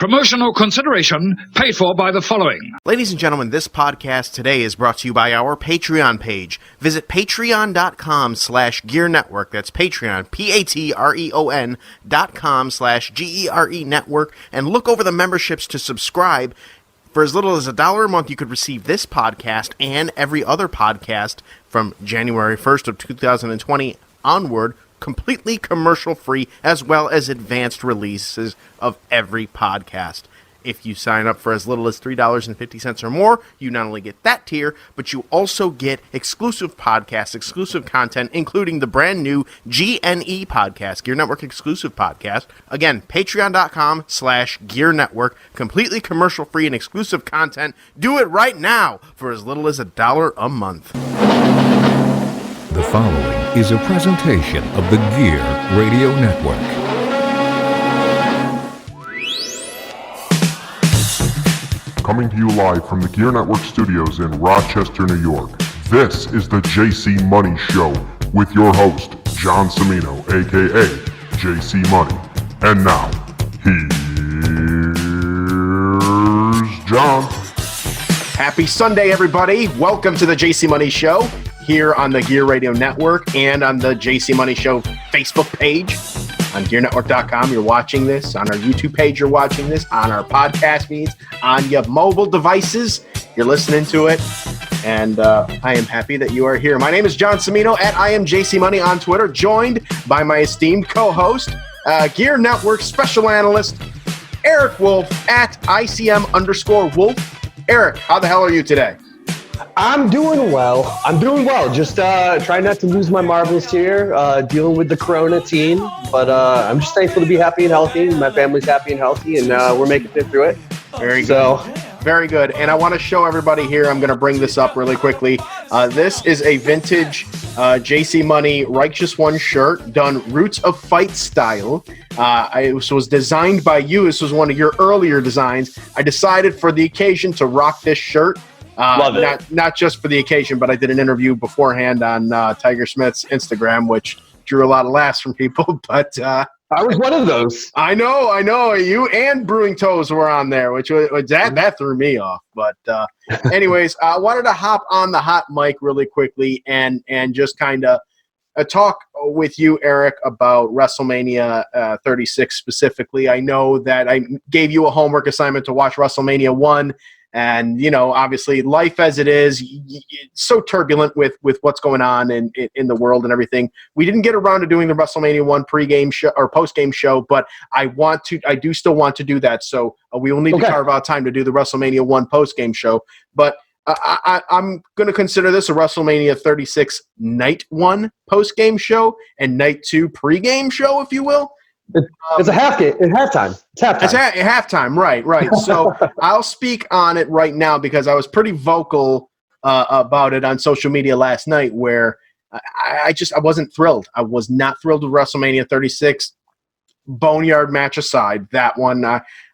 Promotional consideration paid for by the following. Ladies and gentlemen, this podcast today is brought to you by our Patreon page. Visit patreon.com/Gear Network. That's Patreon, patreon.com/GERE Network. And look over the memberships to subscribe. For as little as $1 a month, you could receive this podcast and every other podcast from January 1st of 2020 onward, completely commercial-free, as well as advanced releases of every podcast. If you sign up for as little as $3.50 or more, you not only get that tier, but you also get exclusive podcasts, exclusive content, including the brand new GNE podcast, Gear Network exclusive podcast. Again, patreon.com/Gear Network, completely commercial-free and exclusive content. Do it right now for as little as $1 a month. The following is a presentation of the Gear Radio Network. Coming to you live from the Gear Network studios in Rochester, New York. This is the JC Money Show with your host, John Cimino, aka JC Money. And now, here's John. Happy Sunday, everybody. Welcome to the JC Money Show here on the Gear Radio Network and on the JC Money Show Facebook page. On GearNetwork.com, you're watching this. On our YouTube page, you're watching this. On our podcast feeds, on your mobile devices, you're listening to it. And I am happy that you are here. My name is John Cimino at I am JC Money on Twitter, joined by my esteemed co-host, Gear Network special analyst, Eric Wolf at ICM_Wolf. Eric, how the hell are you today? I'm doing well. Just trying not to lose my marbles here, dealing with the Corona teen. But I'm just thankful to be happy and healthy. My family's happy and healthy, and we're making it through it. Very good. Very good. And I want to show everybody here, I'm going to bring this up really quickly. This is a vintage JC Money Righteous One shirt done Roots of Fight style. It was designed by you. This was one of your earlier designs. I decided for the occasion to rock this shirt. Love it. Not just for the occasion, but I did an interview beforehand on Tiger Smith's Instagram, which drew a lot of laughs from people. But I was one of those. I know. You and Brewing Toes were on there, which that threw me off. But anyways, I wanted to hop on the hot mic really quickly and just kind of talk with you, Eric, about WrestleMania 36 specifically. I know that I gave you a homework assignment to watch WrestleMania 1. And, you know, obviously life as it is, it's so turbulent with what's going on in the world and everything. We didn't get around to doing the WrestleMania 1 pregame show or postgame show, but I do still want to do that. So we will need to carve out time to do the WrestleMania 1 postgame show. But I'm going to consider this a WrestleMania 36 night 1 postgame show and night 2 pregame show, if you will. It's a halftime. It's halftime. It's halftime, right. So I'll speak on it right now because I was pretty vocal about it on social media last night where I wasn't thrilled. I was not thrilled with WrestleMania 36. Boneyard match aside, that one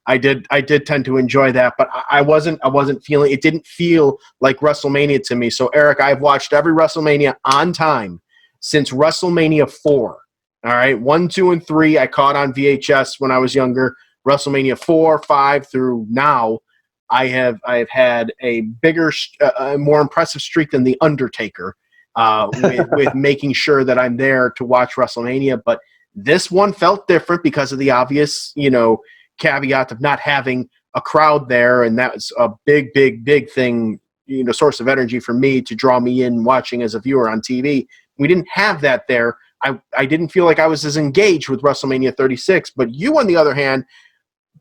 I did tend to enjoy that, but I wasn't feeling it. Didn't feel like WrestleMania to me. So Eric, I've watched every WrestleMania on time since WrestleMania 4. All right, 1, 2, and 3 I caught on VHS when I was younger. WrestleMania 4, 5 through now, I have had a bigger, more impressive streak than The Undertaker with making sure that I'm there to watch WrestleMania. But this one felt different because of the obvious, caveat of not having a crowd there, and that was a big thing, source of energy for me to draw me in watching as a viewer on TV. We didn't have that there. I didn't feel like I was as engaged with WrestleMania 36, but you, on the other hand,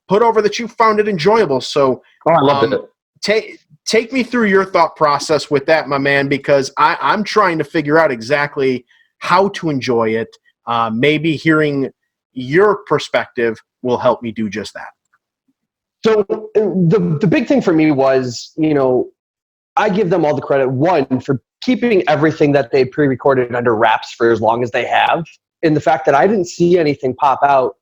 put over that you found it enjoyable. So I loved it. Take me through your thought process with that, my man, because I'm trying to figure out exactly how to enjoy it. Maybe hearing your perspective will help me do just that. So the big thing for me was, I give them all the credit, one, for keeping everything that they pre-recorded under wraps for as long as they have, and the fact that I didn't see anything pop out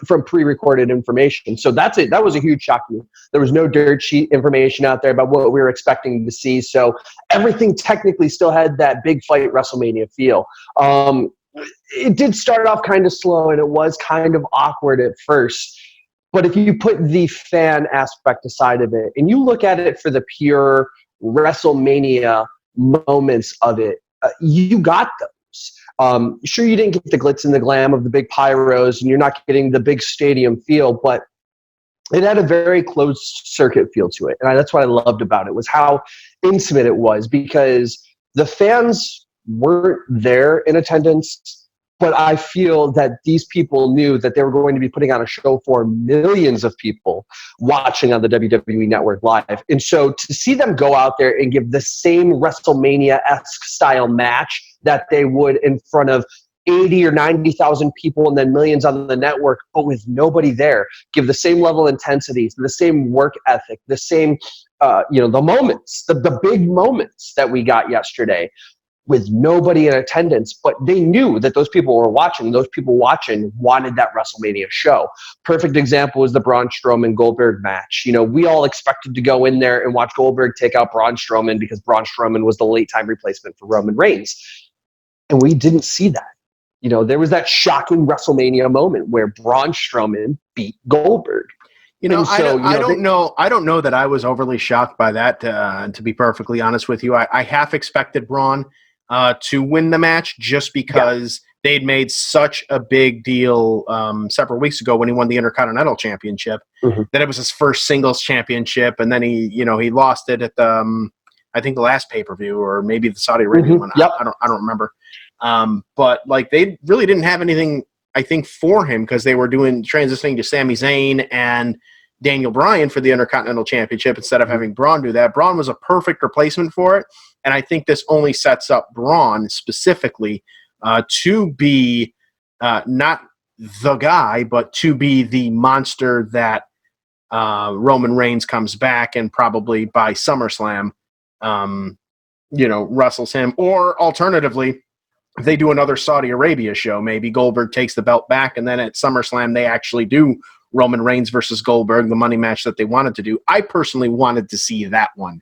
from pre-recorded information. So that's it. That was a huge shock to me. There was no dirt sheet information out there about what we were expecting to see. So everything technically still had that big fight WrestleMania feel. It did start off kind of slow, and it was kind of awkward at first. But if you put the fan aspect aside of it and you look at it for the pure WrestleMania moments of it, you got those. Sure, you didn't get the glitz and the glam of the big pyros and you're not getting the big stadium feel, but it had a very closed circuit feel to it. And that's what I loved about it, was how intimate it was, because the fans weren't there in attendance, but I feel that these people knew that they were going to be putting on a show for millions of people watching on the WWE Network Live. And so to see them go out there and give the same WrestleMania-esque style match that they would in front of 80 or 90,000 people and then millions on the network, but with nobody there, give the same level of intensity, the same work ethic, the same, the moments, the big moments that we got yesterday, with nobody in attendance, but they knew that those people were watching. Those people watching wanted that WrestleMania show. Perfect example was the Braun Strowman Goldberg match. We all expected to go in there and watch Goldberg take out Braun Strowman because Braun Strowman was the late time replacement for Roman Reigns. And we didn't see that. There was that shocking WrestleMania moment where Braun Strowman beat Goldberg. I don't know that I was overly shocked by that, to be perfectly honest with you. I half expected Braun to win the match just because they'd made such a big deal several weeks ago when he won the Intercontinental Championship, that it was his first singles championship, and then he lost it at the I think the last pay-per-view, or maybe the Saudi Arabia one. Yep. I don't remember. But they really didn't have anything, I think, for him, because they were transitioning to Sami Zayn and Daniel Bryan for the Intercontinental Championship instead of having Braun do that. Braun was a perfect replacement for it, and I think this only sets up Braun specifically to be not the guy, but to be the monster that Roman Reigns comes back and probably by SummerSlam, wrestles him. Or alternatively, if they do another Saudi Arabia show, maybe Goldberg takes the belt back, and then at SummerSlam they actually do Roman Reigns versus Goldberg, the money match that they wanted to do. I personally wanted to see that one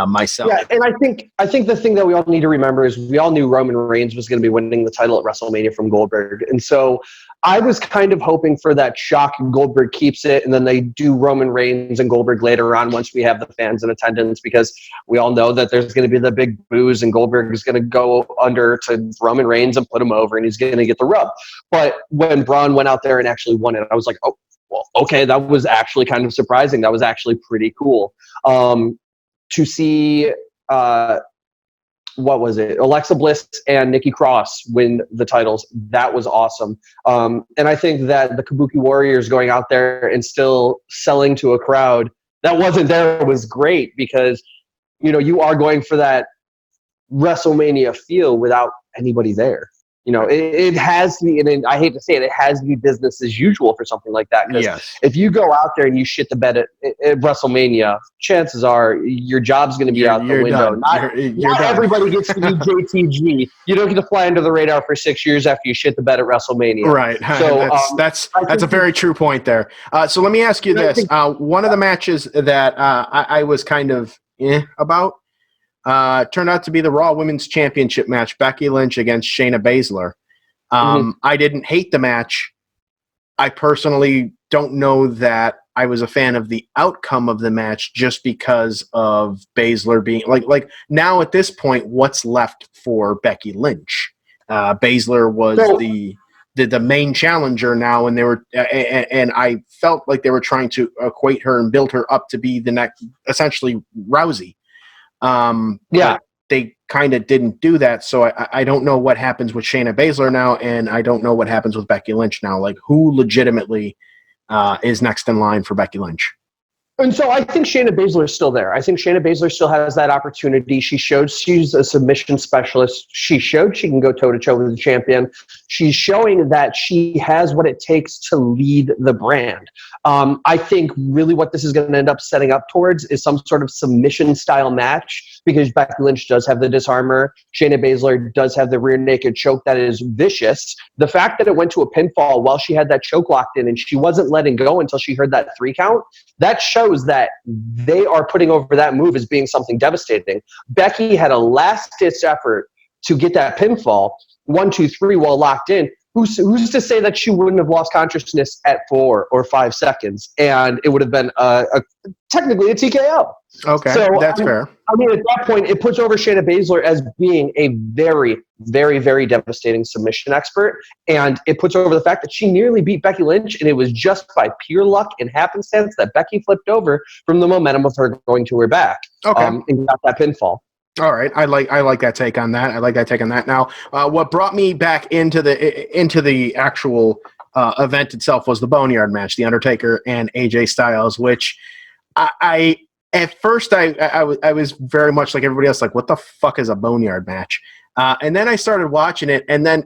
myself. Yeah, and I think the thing that we all need to remember is we all knew Roman Reigns was going to be winning the title at WrestleMania from Goldberg. And so I was kind of hoping for that shock and Goldberg keeps it, and then they do Roman Reigns and Goldberg later on once we have the fans in attendance, because we all know that there's going to be the big boos and Goldberg is going to go under to Roman Reigns and put him over, and he's going to get the rub. But when Braun went out there and actually won it, I was like, oh, well, okay, that was actually kind of surprising. That was actually pretty cool. To see, what was it? Alexa Bliss and Nikki Cross win the titles. That was awesome. And I think that the Kabuki Warriors going out there and still selling to a crowd that wasn't there was great, because, you are going for that WrestleMania feel without anybody there. It has to be, and I hate to say it, it has to be business as usual for something like that. Because if you go out there and you shit the bed at WrestleMania, chances are your job's going to be out the window. Not everybody gets to be JTG. You don't get to fly under the radar for 6 years after you shit the bed at WrestleMania. Right. So that's a very true point there. So let me ask you this: one of the matches that I was kind of about. Turned out to be the Raw Women's Championship match, Becky Lynch against Shayna Baszler. I didn't hate the match. I personally don't know that I was a fan of the outcome of the match, just because of Baszler being like now at this point, what's left for Becky Lynch? Baszler was the main challenger now, and they were and I felt like they were trying to equate her and build her up to be the next, essentially, Rousey. They kind of didn't do that, so I don't know what happens with Shayna Baszler now, and I don't know what happens with Becky Lynch now. Like, who legitimately is next in line for Becky Lynch? And so I think Shayna Baszler is still there. I think Shayna Baszler still has that opportunity. She showed she's a submission specialist. She showed she can go toe-to-toe with the champion. She's showing that she has what it takes to lead the brand. I think really what this is going to end up setting up towards is some sort of submission-style match, because Becky Lynch does have the disarmer. Shayna Baszler does have the rear naked choke that is vicious. The fact that it went to a pinfall while she had that choke locked in and she wasn't letting go until she heard that 3 count, that shows that they are putting over that move as being something devastating. Becky had a last-ditch effort to get that pinfall, 1, 2, 3, while locked in. who's to say that she wouldn't have lost consciousness at 4 or 5 seconds, and it would have been technically a TKO. Okay, so that's fair. I mean, at that point, it puts over Shayna Baszler as being a very, very, very devastating submission expert, and it puts over the fact that she nearly beat Becky Lynch, and it was just by pure luck and happenstance that Becky flipped over from the momentum of her going to her back, and got that pinfall. All right, I like that take on that. I like that take on that. Now, what brought me back into the actual event itself was the Boneyard match, The Undertaker and AJ Styles, which I at first I was very much like everybody else, like, what the fuck is a Boneyard match? And then I started watching it, and then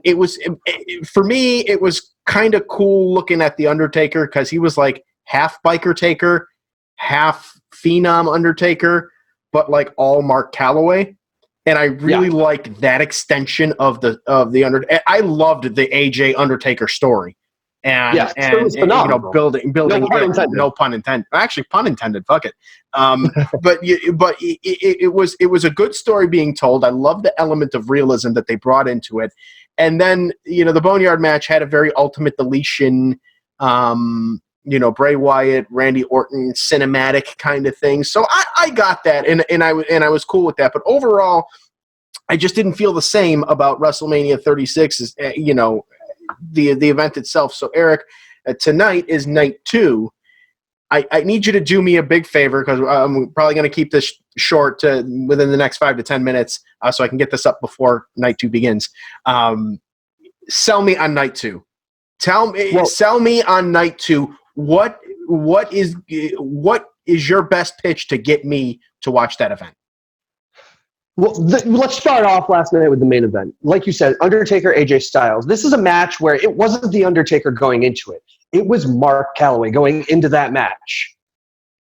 for me, it was kind of cool looking at The Undertaker because he was like half biker taker, half phenom Undertaker, but like all Mark Calloway. And I really liked that extension of the Undertaker. I loved the AJ Undertaker story. And building no pun intended. Actually, pun intended. Fuck it. But it was a good story being told. I love the element of realism that they brought into it. And then the Boneyard match had a very Ultimate Deletion, Bray Wyatt, Randy Orton cinematic kind of thing. So I got that, and I was cool with that. But overall, I just didn't feel the same about WrestleMania 36 as the event itself. So Eric, tonight is night 2. I need you to do me a big favor because I'm probably going to keep this short to within the next 5 to 10 minutes so I can get this up before night 2 begins. Sell me on night 2. Sell me on night 2. What is your best pitch to get me to watch that event? Well, let's start off last night with the main event. Like you said, Undertaker, AJ Styles. This is a match where it wasn't the Undertaker going into it. It was Mark Calloway going into that match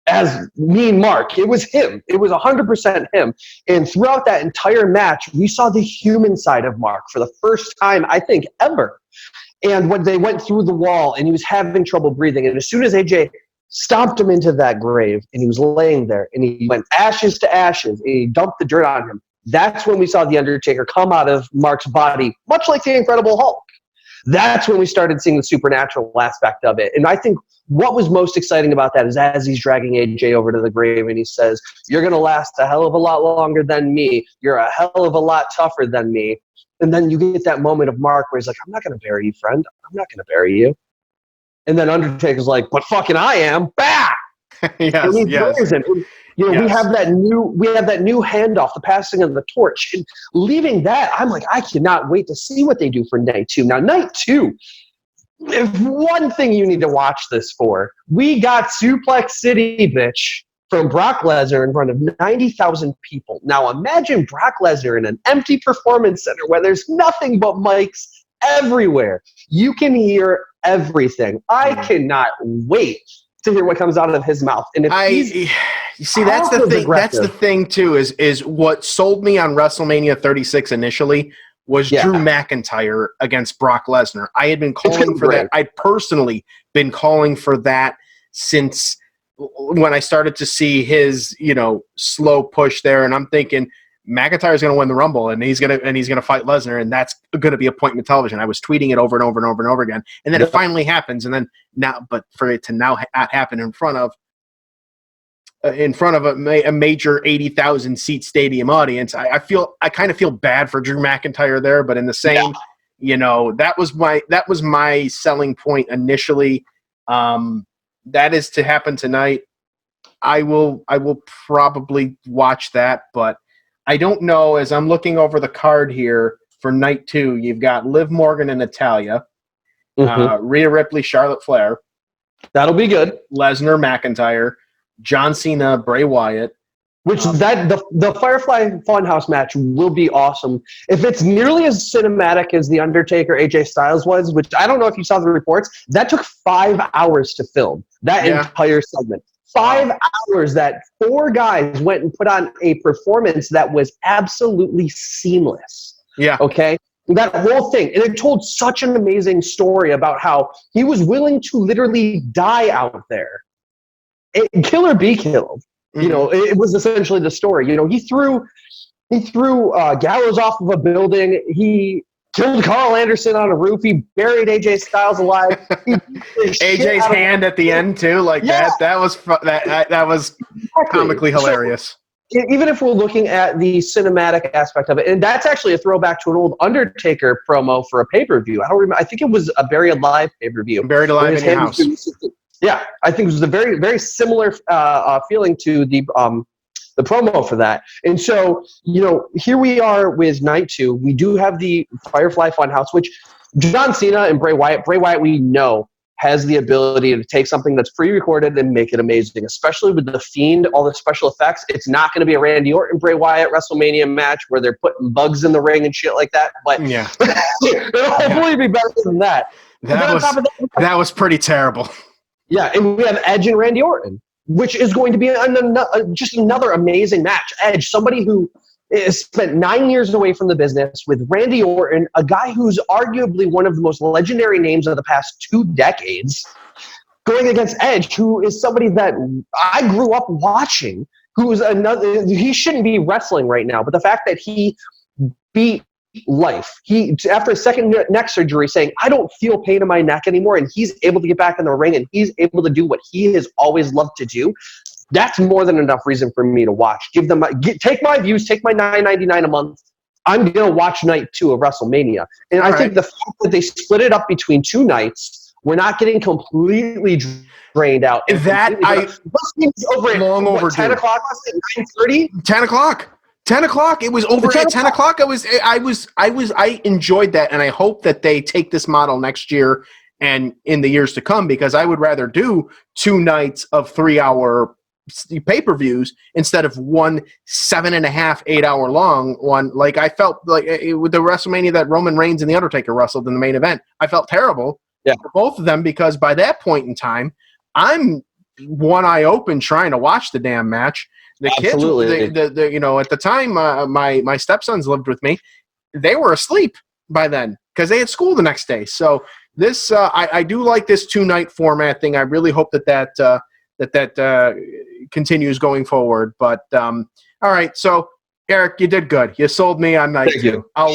as Mean Mark. It was him. It was 100% him. And throughout that entire match, we saw the human side of Mark for the first time, I think, ever. And when they went through the wall and he was having trouble breathing, and as soon as AJ stomped him into that grave and he was laying there and he went ashes to ashes and he dumped the dirt on him, that's when we saw the Undertaker come out of Mark's body, much like the Incredible Hulk. That's when we started seeing the supernatural aspect of it. And I think what was most exciting about that is as he's dragging AJ over to the grave and he says, "You're going to last a hell of a lot longer than me. You're a hell of a lot tougher than me." And then you get that moment of Mark where he's like, "I'm not going to bury you, friend. I'm not going to bury you." And then Undertaker's like, "But fucking I am." Bah! Yes. We have that new handoff, the passing of the torch. And leaving that, I'm like, I cannot wait to see what they do for night 2. Now, night 2, if one thing you need to watch this for, we got Suplex City, bitch, from Brock Lesnar in front of 90,000 people. Now, imagine Brock Lesnar in an empty performance center where there's nothing but mics everywhere. You can hear everything. I cannot wait to hear what comes out of his mouth. And that's the thing. That's the thing too. Is what sold me on WrestleMania 36 initially was Drew McIntyre against Brock Lesnar. I had been calling for that. I'd personally been calling for that since when I started to see his slow push there, and I'm thinking McIntyre's going to win the Rumble, and he's going to fight Lesnar, and that's going to be appointment television. I was tweeting it over and over and over and over again, and then it finally happens, and then but for it to now happen in front of a major 80,000 seat stadium audience, I kind of feel bad for Drew McIntyre there, but in the same, that was my selling point initially. That is to happen tonight. I will probably watch that, but I don't know. As I'm looking over the card here for night 2, you've got Liv Morgan and Natalya, Rhea Ripley, Charlotte Flair. That'll be good. Lesnar, McIntyre, John Cena, Bray Wyatt. The Firefly Funhouse match will be awesome. If it's nearly as cinematic as the Undertaker AJ Styles was, which I don't know if you saw the reports, that took 5 hours to film. That entire segment. 5 hours that 4 guys went and put on a performance that was absolutely seamless. Yeah. Okay? That whole thing. And it told such an amazing story about how he was willing to literally die out there. Kill or be killed. Mm-hmm. It was essentially the story. He threw Gallows off of a building. He killed Carl Anderson on a roof. He buried AJ Styles alive. AJ's hand at the end too, like that was comically hilarious. So, even if we're looking at the cinematic aspect of it, and that's actually a throwback to an old Undertaker promo for a pay-per-view. I don't remember. I think it was a Buried Alive pay-per-view. Buried Alive in your house. Yeah, I think it was a very, very similar feeling to the promo for that. And so, here we are with night 2. We do have the Firefly Funhouse, which John Cena and Bray Wyatt, we know, has the ability to take something that's pre-recorded and make it amazing, especially with The Fiend, all the special effects. It's not going to be a Randy Orton, Bray Wyatt WrestleMania match where they're putting bugs in the ring and shit like that, but it'll hopefully be better than that. That was pretty terrible. Yeah, and we have Edge and Randy Orton, which is going to be just another amazing match. Edge, somebody who spent 9 years away from the business, with Randy Orton, a guy who's arguably one of the most legendary names of the past 2 decades, going against Edge, who is somebody that I grew up watching, he shouldn't be wrestling right now, but the fact that he beat life. He, after a second neck surgery, saying, I don't feel pain in my neck anymore, and he's able to get back in the ring, and he's able to do what he has always loved to do. That's more than enough reason for me to watch. Take my views, take my $9.99 a month. I'm going to watch night 2 of WrestleMania. And I think the fact that they split it up between 2 nights, we're not getting completely drained out. WrestleMania's over at long overdue. 10 o'clock, 9:30? 10 o'clock. 10 o'clock. It was over at 10 o'clock. I enjoyed that, and I hope that they take this model next year and in the years to come, because I would rather do 2 nights of 3-hour pay-per-views instead of one 7.5, 8-hour long one. Like I felt like with the WrestleMania that Roman Reigns and The Undertaker wrestled in the main event, I felt terrible for both of them, because by that point in time, I'm one eye open trying to watch the damn match. The Absolutely. kids, at the time, my stepsons lived with me. They were asleep by then because they had school the next day. So this, I do like this 2-night format thing. I really hope that continues going forward. But all right, so Eric, you did good. You sold me on night 2. I'll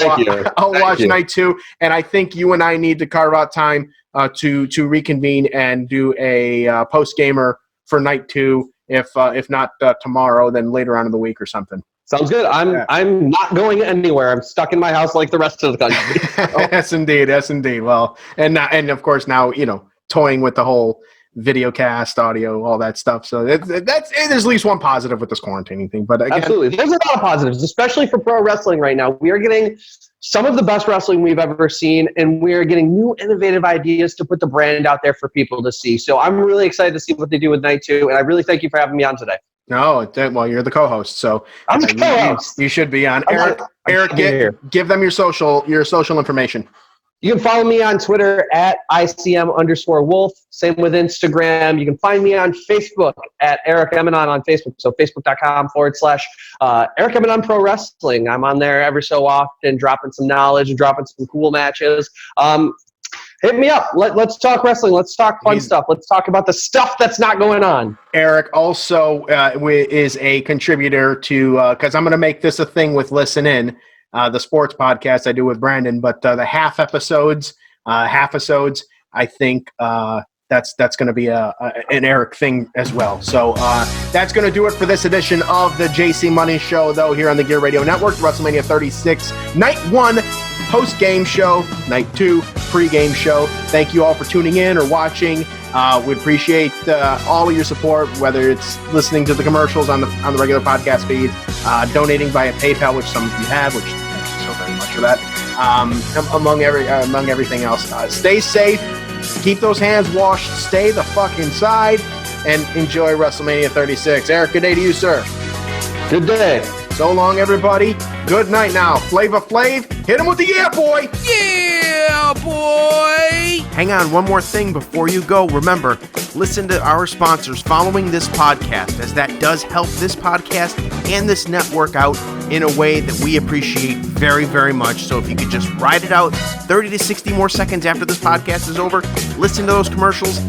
watch night 2, and I think you and I need to carve out time to reconvene and do a post gamer for night 2. If not tomorrow, then later on in the week or something. Sounds good. I'm not going anywhere. I'm stuck in my house like the rest of the country. Yes, indeed. Well, and of course now toying with the whole video cast, audio, all that stuff. So there's at least one positive with this quarantining thing. But again, absolutely, there's a lot of positives, especially for pro wrestling right now. We are getting some of the best wrestling we've ever seen, and we are getting new innovative ideas to put the brand out there for people to see. So I'm really excited to see what they do with night 2, and I really thank you for having me on today. No, well, you're the co-host, so I'm the co-host. You should be on. Eric, give them your social information. You can follow me on Twitter at ICM_Wolf. Same with Instagram. You can find me on Facebook at Eric Eminon on Facebook. So Facebook.com/Eric Eminon Pro Wrestling. I'm on there every so often, dropping some knowledge and dropping some cool matches. Hit me up. Let's talk wrestling. Let's talk fun stuff. Let's talk about the stuff that's not going on. Eric also is a contributor to, because I'm going to make this a thing with Listen In, the sports podcast I do with Brandon, but the half episodes, I think that's going to be an Eric thing as well. So that's going to do it for this edition of the JC Money Show, though, here on the Gear Radio Network. WrestleMania 36, Night 1, post-game show, Night 2, pre-game show. Thank you all for tuning in or watching. We appreciate all of your support, whether it's listening to the commercials on the regular podcast feed, donating via PayPal, which some of you have, which thank you so very much for that, among everything else. Stay safe. Keep those hands washed. Stay the fuck inside and enjoy WrestleMania 36. Eric, good day to you, sir. Good day. So long, everybody. Good night now. Flavor Flav, hit him with the yeah, boy. Yeah, boy. Hang on, one more thing before you go. Remember, listen to our sponsors following this podcast, as that does help this podcast and this network out in a way that we appreciate very, very much. So if you could just ride it out 30 to 60 more seconds after this podcast is over, listen to those commercials,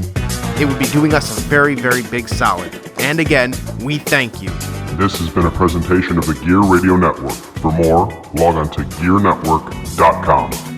it would be doing us a very, very big solid. And again, we thank you. This has been a presentation of the Gear Radio Network. For more, log on to gearnetwork.com.